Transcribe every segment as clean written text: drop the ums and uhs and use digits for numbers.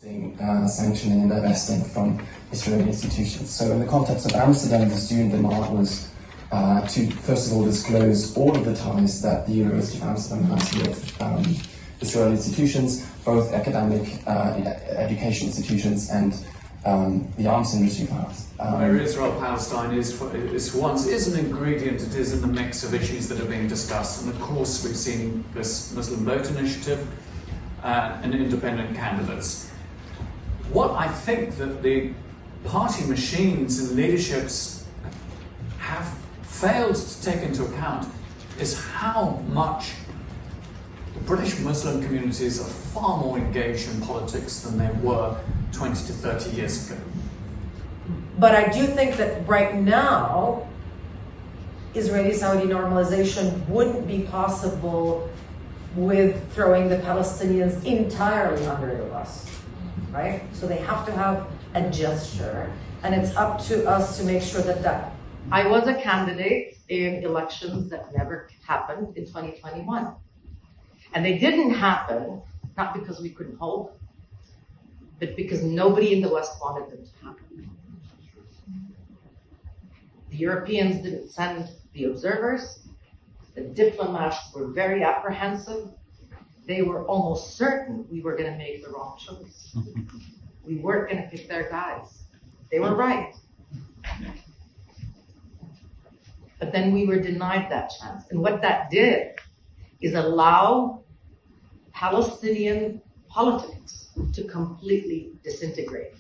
Sanctioning and divesting from Israeli institutions. So in the context of Amsterdam, the student demand was to first of all disclose all of the ties that the University of Amsterdam has with Israeli institutions, both academic, education institutions, and the arms industry powers. Where Israel-Palestine is for once is an ingredient, it is in the mix of issues that are being discussed. And of course, we've seen this Muslim Vote Initiative and independent candidates. What I think that the party machines and leaderships have failed to take into account is how much the British Muslim communities are far more engaged in politics than they were 20 to 30 years ago. But I do think that right now, Israeli-Saudi normalization wouldn't be possible with throwing the Palestinians entirely under the bus, right? So they have to have a gesture, and it's up to us to make sure that I was a candidate in elections that never happened in 2021. And they didn't happen, not because we couldn't hold, but because nobody in the West wanted them to happen. The Europeans didn't send the observers. The diplomats were very apprehensive. They were almost certain we were going to make the wrong choice. We weren't going to pick their guys. They were right. But then we were denied that chance. And what that did is allow Palestinian politics to completely disintegrate.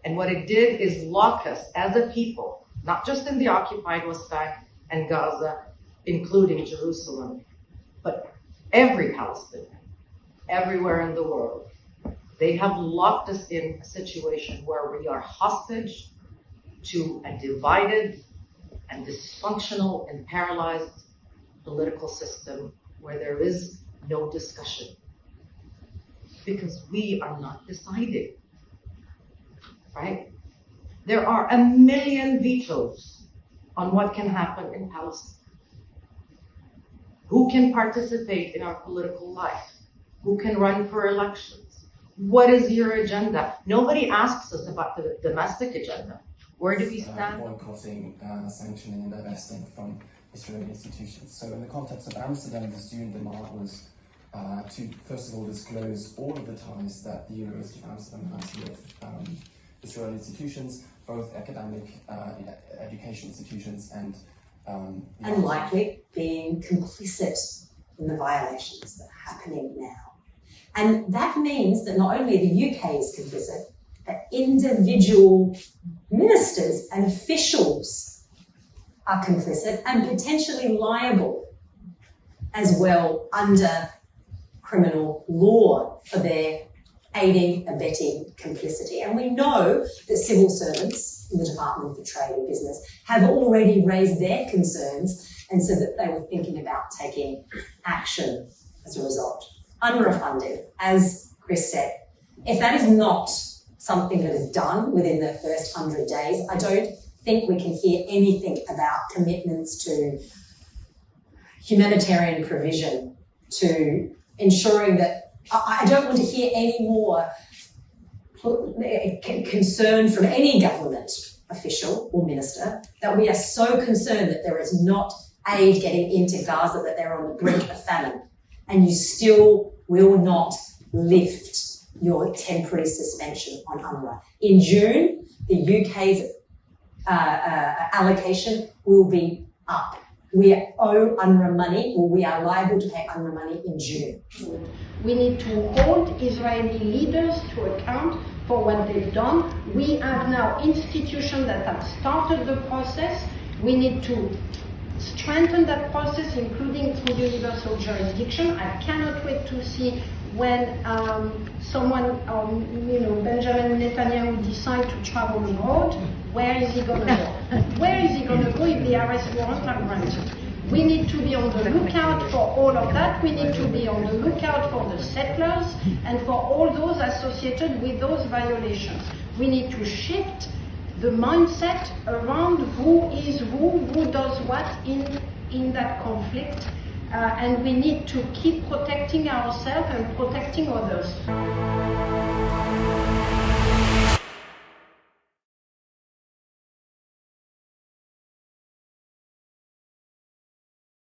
And what it did is lock us as a people, not just in the occupied West Bank and Gaza, including Jerusalem, but every Palestinian, everywhere in the world. They have locked us in a situation where we are hostage to a divided and dysfunctional and paralyzed political system where there is no discussion. Because we are not deciding, right? There are 1 million vetoes on what can happen in Palestine. Who can participate in our political life? Who can run for elections? What is your agenda? Nobody asks us about the domestic agenda. Where do we stand? Boycotting, sanctioning and divesting from Israeli institutions. So in the context of Amsterdam, the student demand was to first of all disclose all of the ties that the University of Amsterdam has with Israeli institutions, both academic, education institutions, and likely being complicit in the violations that are happening now. And that means that not only the UK is complicit, but individual ministers and officials are complicit and potentially liable as well under criminal law for their aiding, abetting complicity. And we know that civil servants in the Department for Trade and Business have already raised their concerns and said that they were thinking about taking action as a result. UNRWA funding, as Chris said, if that is not something that is done within the first 100 days, I don't think we can hear anything about commitments to humanitarian provision, to ensuring that I don't want to hear any more concern from any government official or minister that we are so concerned that there is not aid getting into Gaza, that they're on the brink of famine, and you still will not lift your temporary suspension on UNRWA. In June, the UK's allocation will be up. We owe UNRWA money, or we are liable to pay UNRWA money in June. We need to hold Israeli leaders to account for what they've done. We have now institutions that have started the process. We need to strengthen that process, including through universal jurisdiction. I cannot wait to see when someone, Benjamin Netanyahu decide to travel abroad. Where is he going to go? Where is he going to go if the arrest warrants are granted? We need to be on the lookout for all of that. We need to be on the lookout for the settlers and for all those associated with those violations. We need to shift the mindset around who is who does what in that conflict. and we need to keep protecting ourselves and protecting others.